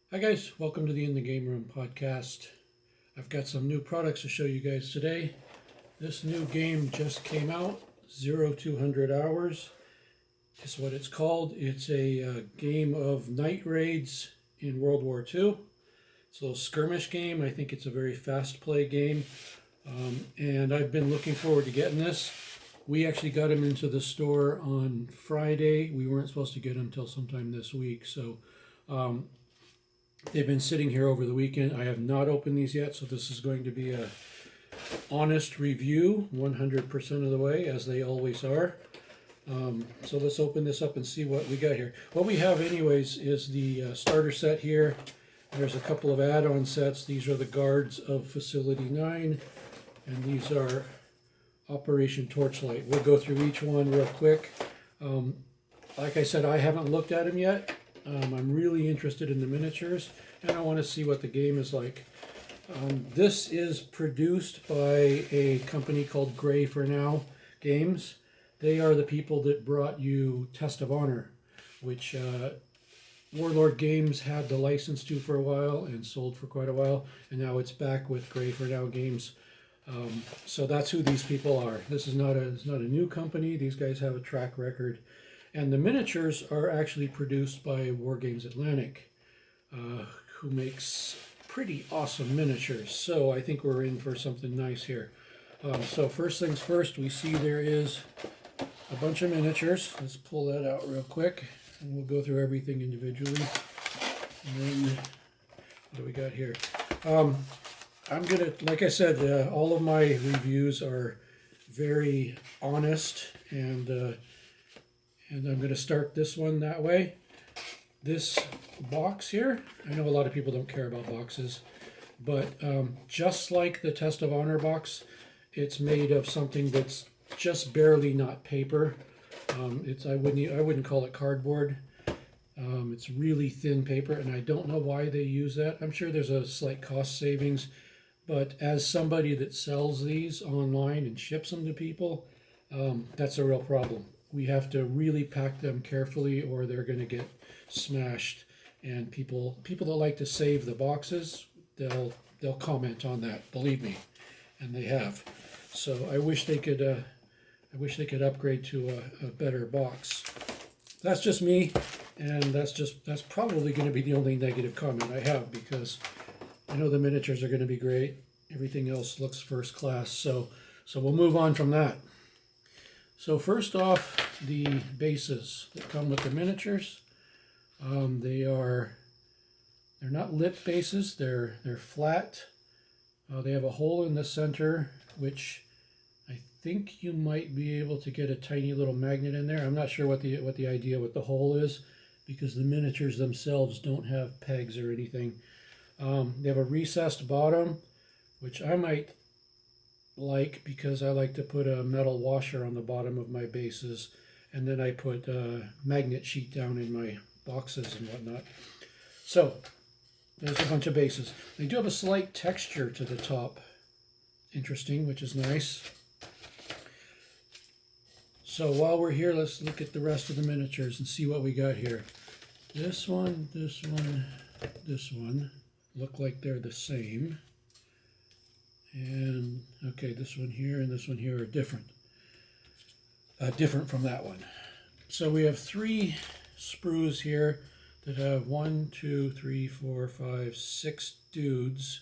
Hi guys, welcome to the In the Game Room podcast. I've got some new products to show you guys today. This new game just came out, 0200 Hours is what it's called. It's a game of night raids in World War II. It's a little skirmish game. I think it's a very fast play game. And I've been looking forward to getting this. We actually got them into the store on Friday. We weren't supposed to get them until sometime this week. So they've been sitting here over the weekend. I have not opened these yet, so this is going to be a honest review 100% of the way, as they always are. So let's open this up and see what we got here. What we have anyways is the starter set here. There's a couple of add-on sets. These are the guards of Facility 9, and these are Operation Torchlight. We'll go through each one real quick. Like I said, I haven't looked at them yet. I'm really interested in the miniatures, and I want to see what the game is like. This is produced by a company called Gray for Now Games. They are the people that brought you Test of Honor, which Warlord Games had the license to for a while and sold for quite a while, and now it's back with Gray for Now Games. So that's who these people are. This is not a new company. These guys have a track record. And the miniatures are actually produced by Wargames Atlantic, who makes pretty awesome miniatures. So I think we're in for something nice here. So first things first, we see there is a bunch of miniatures. Let's pull that out real quick, and we'll go through everything individually. And then, what do we got here? I'm gonna, like I said, all of my reviews are very honest, and I'm going to start this one that way. This box here, I know a lot of people don't care about boxes, but just like the Test of Honor box, it's made of something that's just barely not paper. I wouldn't call it cardboard. It's really thin paper, and I don't know why they use that. I'm sure there's a slight cost savings, but as somebody that sells these online and ships them to people, that's a real problem. We have to really pack them carefully, or they're going to get smashed. And people that like to save the boxes, they'll comment on that. Believe me, and they have. So I wish they could upgrade to a better box. That's just me, and that's probably going to be the only negative comment I have, because I know the miniatures are going to be great. Everything else looks first class. So we'll move on from that. So first off, the bases that come with the miniatures. They're not lip bases. They're flat. They have a hole in the center, which I think you might be able to get a tiny little magnet in there. I'm not sure what the idea with the hole is, because the miniatures themselves don't have pegs or anything. They have a recessed bottom, which I might like, because I like to put a metal washer on the bottom of my bases, and then I put a magnet sheet down in my boxes and whatnot. So there's a bunch of bases. They do have a slight texture to the top. Interesting, which is nice. So while we're here, let's look at the rest of the miniatures and see what we got here. This one look like they're the same. And okay, this one here and this one here are different from that one. So we have 3 sprues here that have 1, 2, 3, 4, 5, 6 dudes,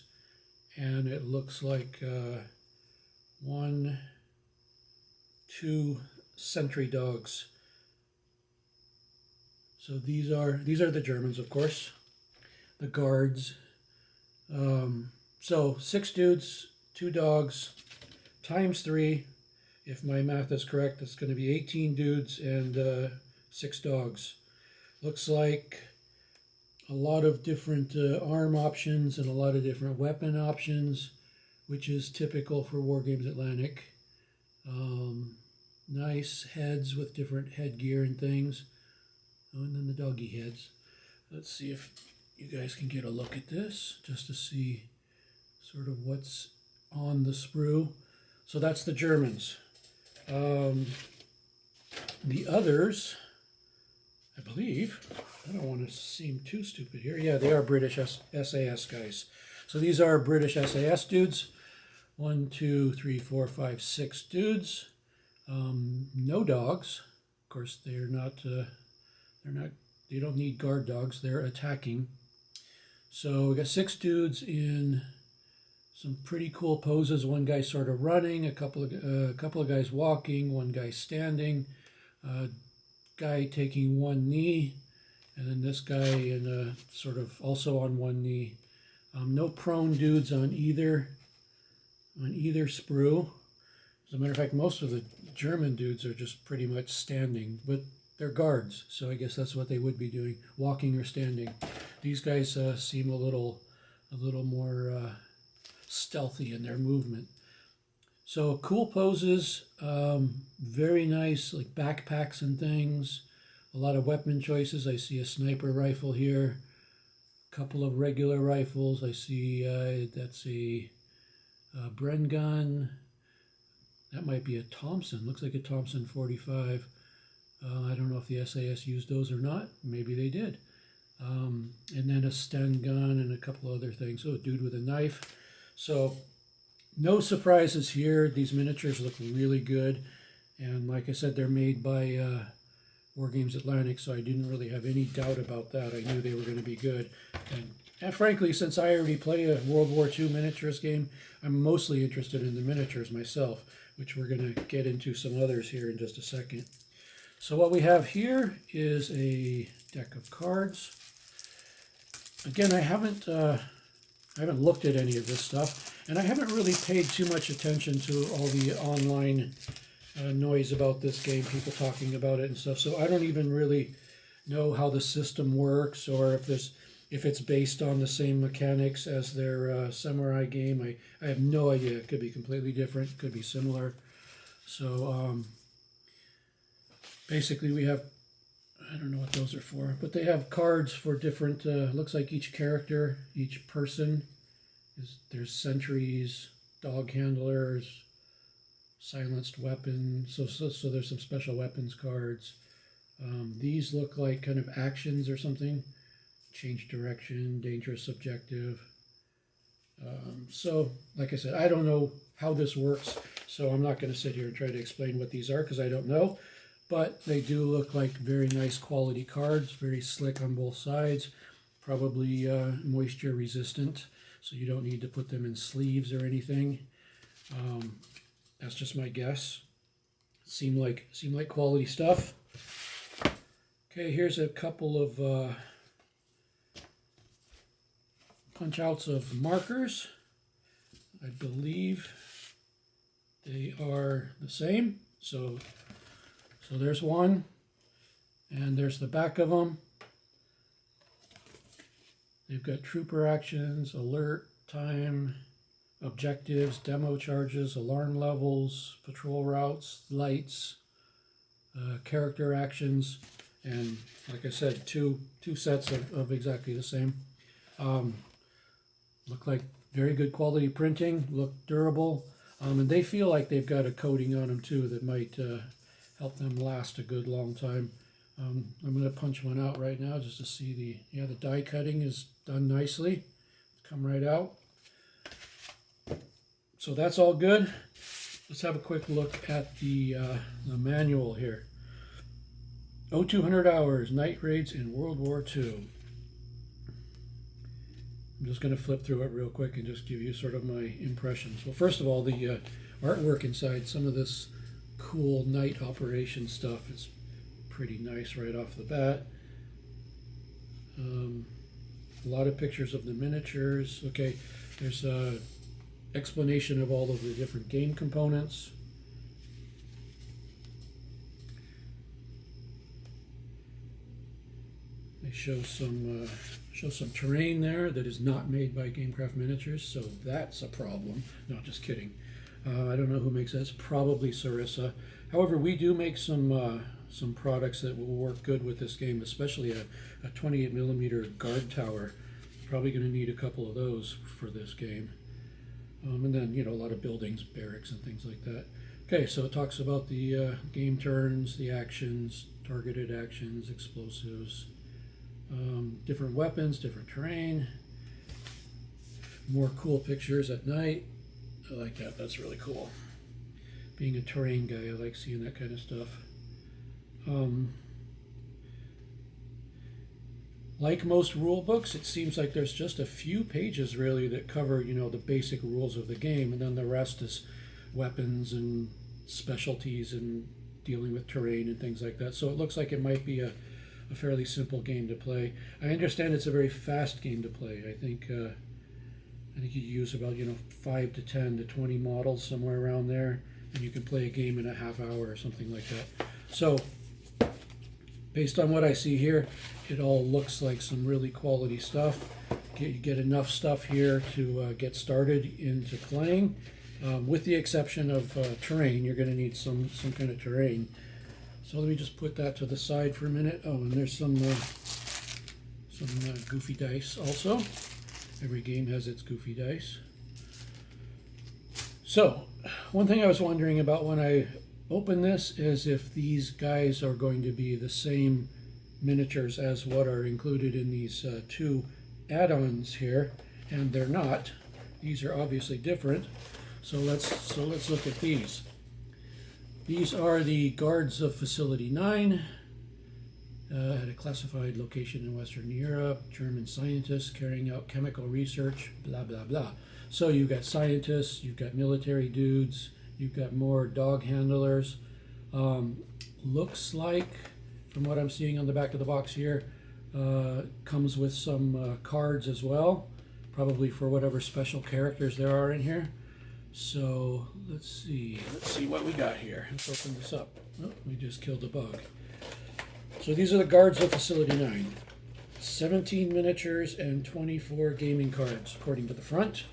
and it looks like 1, 2 sentry dogs. So these are the Germans, of course, the guards. So 6 dudes, 2 dogs, times 3. If my math is correct, it's going to be 18 dudes and 6 dogs. Looks like a lot of different arm options and a lot of different weapon options, which is typical for Wargames Atlantic. Nice heads with different headgear and things. Oh, and then the doggy heads. Let's see if you guys can get a look at this, just to see sort of what's on the sprue. So that's the Germans. The others, I believe, I don't want to seem too stupid here. Yeah, they are British SAS guys. So these are British SAS dudes. 1, 2, 3, 4, 5, 6 dudes. No dogs. Of course, they're not. They don't need guard dogs. They're attacking. So we got 6 dudes in some pretty cool poses. One guy sort of running, a couple of guys walking, one guy standing, guy taking one knee, and then this guy in sort of also on one knee. No prone dudes on either sprue. As a matter of fact, most of the German dudes are just pretty much standing, but they're guards, so I guess that's what they would be doing, walking or standing. These guys seem a little more stealthy in their movement. So cool poses, very nice, like backpacks and things. A lot of weapon choices. I see a sniper rifle here, a couple of regular rifles. I see that's a Bren gun. That might be a Thompson. Looks like a Thompson 45. I don't know if the SAS used those or not. Maybe they did. And then a Sten gun and a couple other things. Oh, a dude with a knife. So no surprises here. These miniatures look really good. And like I said, they're made by Wargames Atlantic, so I didn't really have any doubt about that. I knew they were going to be good. And frankly, since I already play a World War II miniatures game, I'm mostly interested in the miniatures myself, which we're going to get into some others here in just a second. So what we have here is a deck of cards. Again, I haven't looked at any of this stuff, and I haven't really paid too much attention to all the online noise about this game, people talking about it and stuff. So I don't even really know how the system works, or if it's based on the same mechanics as their samurai game. I have no idea. It could be completely different, could be similar. So basically we have, I don't know what those are for, but they have cards for different, looks like each character, each person, there's sentries, dog handlers, silenced weapons, so there's some special weapons cards. These look like kind of actions or something. Change direction, dangerous objective. So, like I said, I don't know how this works, so I'm not going to sit here and try to explain what these are because I don't know. But they do look like very nice quality cards, very slick on both sides, probably moisture resistant, so you don't need to put them in sleeves or anything. That's just my guess. Seem like quality stuff. Okay, here's a couple of punch outs of markers. I believe they are the same. So there's one, and there's the back of them. They've got trooper actions, alert, time, objectives, demo charges, alarm levels, patrol routes, lights, character actions, and like I said, two sets of exactly the same. Look like very good quality printing, look durable, and they feel like they've got a coating on them too that might help them last a good long time. I'm going to punch one out right now just to see the die cutting is done nicely. Come right out. So that's all good. Let's have a quick look at the manual here. 0200 hours, night raids in World War II. I'm just going to flip through it real quick and just give you sort of my impressions. Well, first of all, the artwork inside, some of this cool night operation stuff is pretty nice right off the bat. A lot of pictures of the miniatures. Okay, there's a explanation of all of the different game components. They show some terrain there that is not made by Gamecraft Miniatures, so that's a problem. No, just kidding. I don't know who makes that. It's probably Sarissa. However, we do make some products that will work good with this game, especially a 28mm guard tower. Probably going to need a couple of those for this game. And then, a lot of buildings, barracks, and things like that. Okay, so it talks about the game turns, the actions, targeted actions, explosives, Different weapons, different terrain, more cool pictures at night. I like that. That's really cool. Being a terrain guy, I like seeing that kind of stuff. Like most rule books, it seems like there's just a few pages really that cover, you know, the basic rules of the game, and then the rest is weapons and specialties and dealing with terrain and things like that. So it looks like it might be a fairly simple game to play. I understand it's a very fast game to play. I think you use about, you know, 5 to 10 to 20 models, somewhere around there, and you can play a game in a half hour or something like that. So based on what I see here, it all looks like some really quality stuff. You get enough stuff here to get started into playing. With the exception of terrain, you're going to need some kind of terrain. So let me just put that to the side for a minute. Oh, and there's some goofy dice also. Every game has its goofy dice. So, one thing I was wondering about when I open this is if these guys are going to be the same miniatures as what are included in these two add-ons here, and they're not. These are obviously different. So let's look at these. These are the guards of Facility 9, at a classified location in Western Europe, German scientists carrying out chemical research, blah, blah, blah. So you've got scientists, you've got military dudes, you've got more dog handlers. Looks like, from what I'm seeing on the back of the box here, comes with some cards as well, probably for whatever special characters there are in here. So let's see what we got here. Let's open this up. Oh, we just killed a bug. So these are the guards of Facility 9. 17 miniatures and 24 gaming cards, according to the front.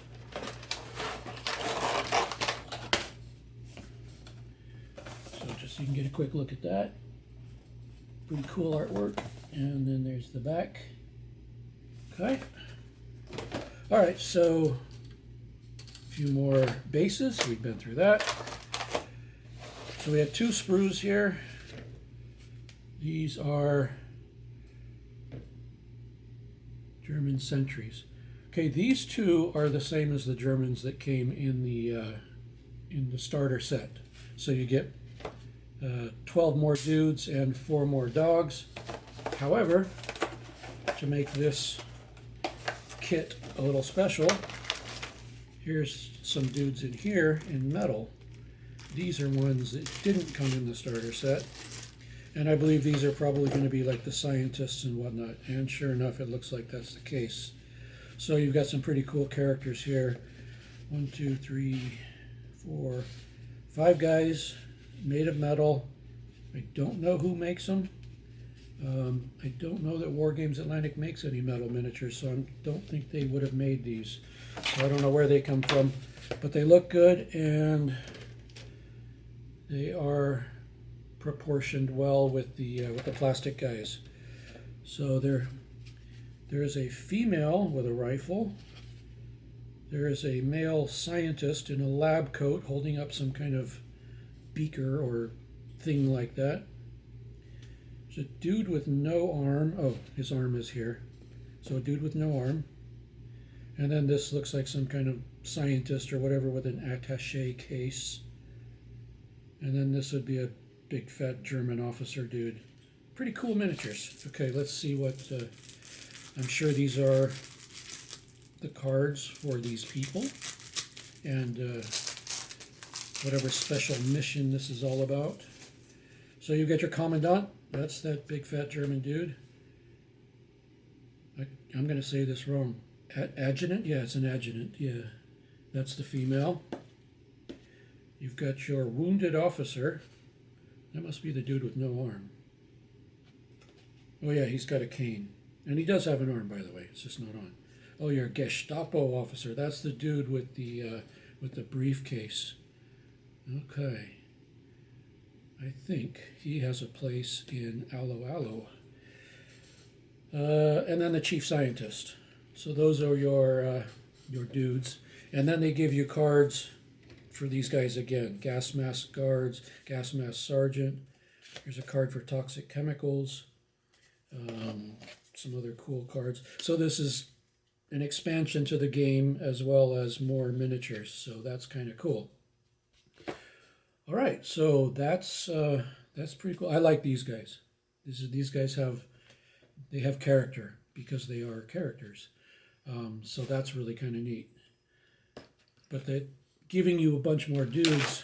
So just so you can get a quick look at that. Pretty cool artwork. And then there's the back. Okay. All right, so a few more bases. We've been through that. So we have two sprues here. These are German sentries. Okay, these two are the same as the Germans that came in the starter set. So you get 12 more dudes and 4 more dogs. However, to make this kit a little special, here's some dudes in here in metal. These are ones that didn't come in the starter set. And I believe these are probably going to be like the scientists and whatnot. And sure enough, it looks like that's the case. So you've got some pretty cool characters here. 1, 2, 3, 4, 5 guys made of metal. I don't know who makes them. I don't know that War Games Atlantic makes any metal miniatures, so I don't think they would have made these. So I don't know where they come from, but they look good and they are proportioned well with the plastic guys. So there is a female with a rifle. There is a male scientist in a lab coat holding up some kind of beaker or thing like that. There's a dude with no arm. Oh, his arm is here. So a dude with no arm. And then this looks like some kind of scientist or whatever with an attaché case. And then this would be a big fat German officer dude. Pretty cool miniatures. Okay, let's see what, I'm sure these are the cards for these people. And whatever special mission this is all about. So you get your commandant. That's that big fat German dude. I'm going to say this wrong. Adjutant? Yeah, it's an adjutant. Yeah, that's the female. You've got your wounded officer. That must be the dude with no arm. Oh yeah, he's got a cane. And he does have an arm, by the way. It's just not on. Oh, your Gestapo officer. That's the dude with the briefcase. Okay. I think he has a place in Alo Alo. And then the chief scientist. So those are your dudes. And then they give you cards for these guys again. Gas mask guards, gas mask sergeant. Here's a card for toxic chemicals. some other cool cards. So this is an expansion to the game as well as more miniatures. So that's kind of cool. All right, so that's pretty cool. I like these guys. These guys have character because they are characters. So that's really kind of neat. But giving you a bunch more dudes.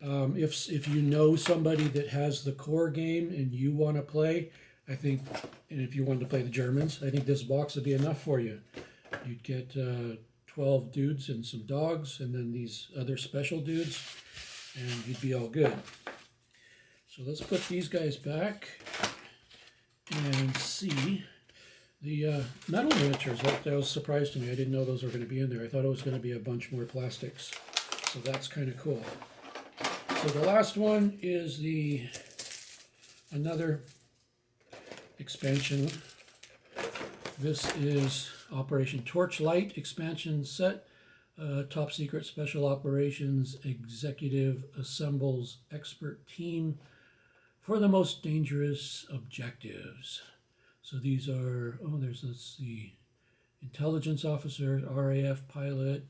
If you know somebody that has the core game and you want to play, I think, and if you wanted to play the Germans, I think this box would be enough for you. You'd get 12 dudes and some dogs, and then these other special dudes, and you'd be all good. So let's put these guys back and see the metal miniatures. That was a surprise to me. I didn't know those were going to be in there. I thought it was going to be a bunch more plastics. So that's kind of cool. So the last one is another expansion. This is Operation Torchlight expansion set. Top secret special operations executive assembles expert team for the most dangerous objectives. So these are, let's see, intelligence officer, RAF pilot,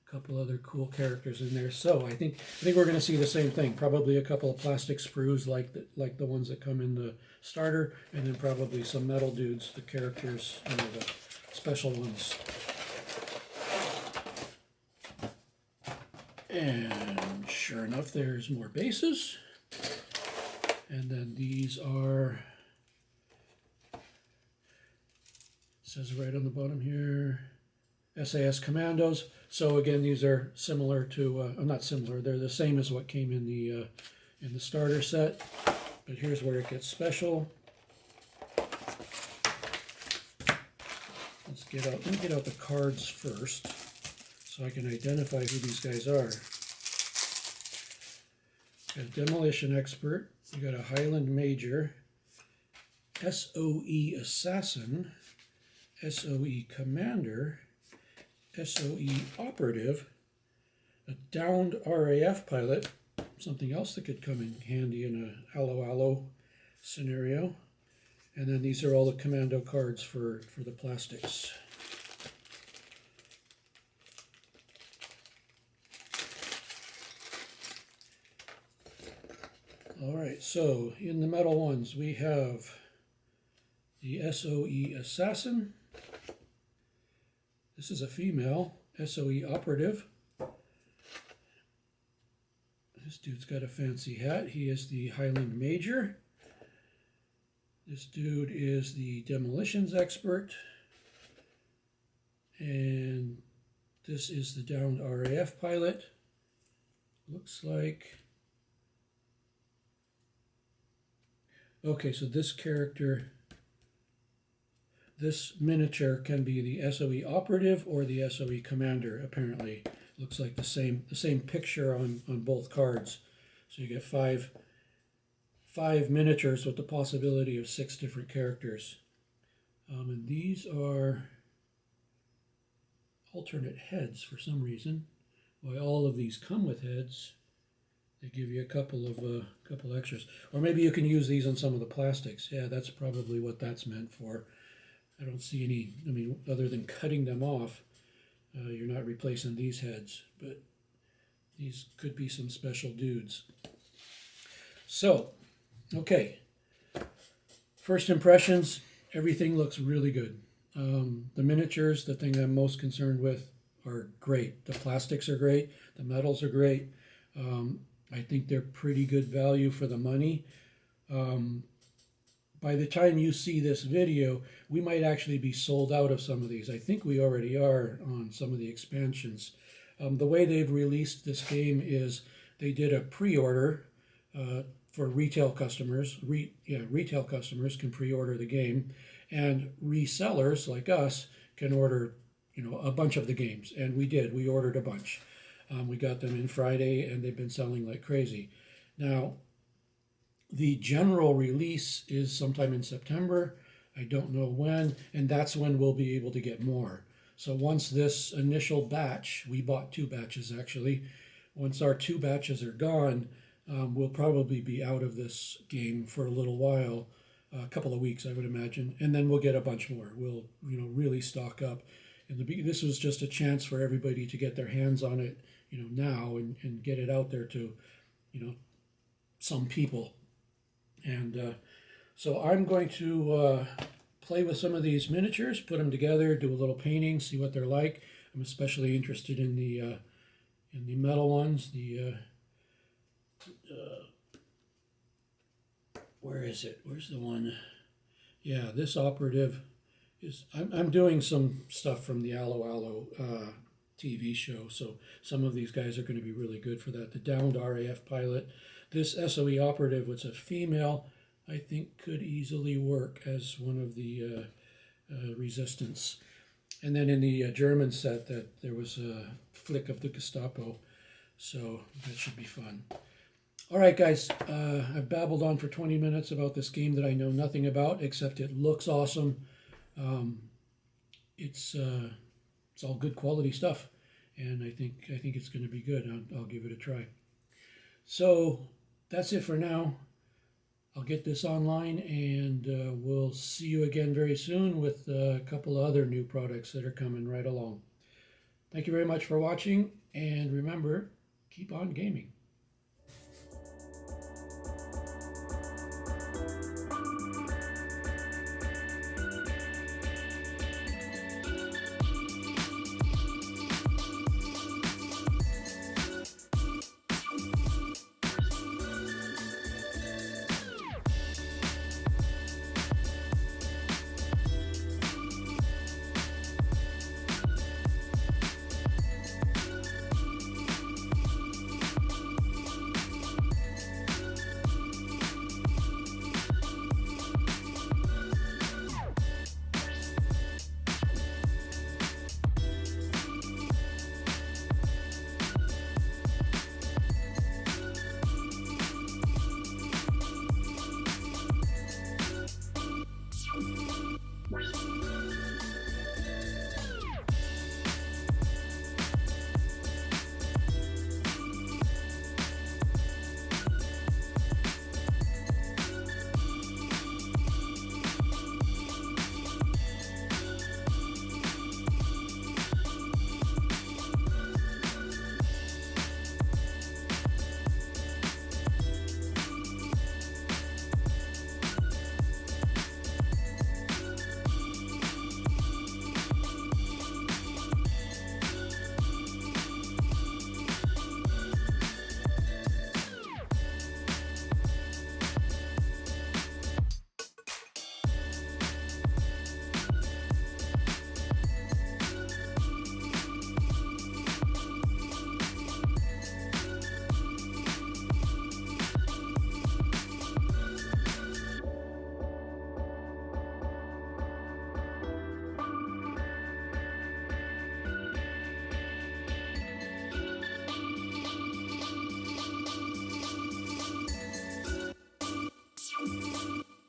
a couple other cool characters in there. So I think we're going to see the same thing. Probably a couple of plastic sprues like the ones that come in the starter, and then probably some metal dudes, the characters, the special ones. And sure enough, there's more bases. And then these are, it says right on the bottom here, SAS Commandos. So again, these are similar to, not similar, they're the same as what came in the starter set. But here's where it gets special. Let me get out the cards first so I can identify who these guys are. Got a demolition expert, you got a Highland Major, SOE Assassin, SOE Commander, SOE Operative, a downed RAF pilot, something else that could come in handy in a allo scenario. And then these are all the commando cards for the plastics. All right, so in the metal ones, we have the SOE Assassin. This is a female, SOE Operative. This dude's got a fancy hat. He is the Highland Major. This dude is the demolitions expert. And this is the downed RAF pilot. Looks like... Okay, so this character, this miniature can be the SOE Operative or the SOE Commander, apparently. Looks like the same picture on both cards. So you get five miniatures with the possibility of 6 different characters. And these are alternate heads for some reason. Why all of these come with heads, they give you a couple extras. Or maybe you can use these on some of the plastics. Yeah, that's probably what that's meant for. I don't see any, other than cutting them off, you're not replacing these heads, but these could be some special dudes. So, okay. First impressions, everything looks really good. The miniatures, the thing I'm most concerned with, are great. The plastics are great. The metals are great. I think they're pretty good value for the money. By the time you see this video, we might actually be sold out of some of these. I think we already are on some of the expansions. The way they've released this game is they did a pre-order for retail customers. Retail customers can pre-order the game, and resellers like us can order, a bunch of the games. And we did. We ordered a bunch. We got them in Friday, and they've been selling like crazy. Now, the general release is sometime in September. I don't know when, and that's when we'll be able to get more. So once this initial batch, we bought 2 batches actually, once our 2 batches are gone, we'll probably be out of this game for a little while. a couple of weeks, I would imagine, and then we'll get a bunch more. We'll really stock up. And this was just a chance for everybody to get their hands on it, now and get it out there to, some people. And so I'm going to play with some of these miniatures, put them together, do a little painting, see what they're like. I'm especially interested in the metal ones. Where is it? Where's the one? Yeah, this operative is. I'm doing some stuff from the Allo TV show, so some of these guys are going to be really good for that. The downed RAF pilot. This SOE operative, which is a female, I think could easily work as one of the resistance. And then in the German set, that there was a flick of the Gestapo, so that should be fun. All right, guys, I've babbled on for 20 minutes about this game that I know nothing about, except it looks awesome. It's all good quality stuff, and I think it's going to be good. I'll give it a try. So that's it for now. I'll get this online, and we'll see you again very soon with a couple of other new products that are coming right along. Thank you very much for watching, and remember, keep on gaming.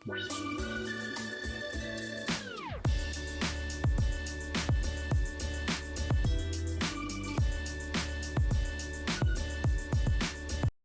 Sprues.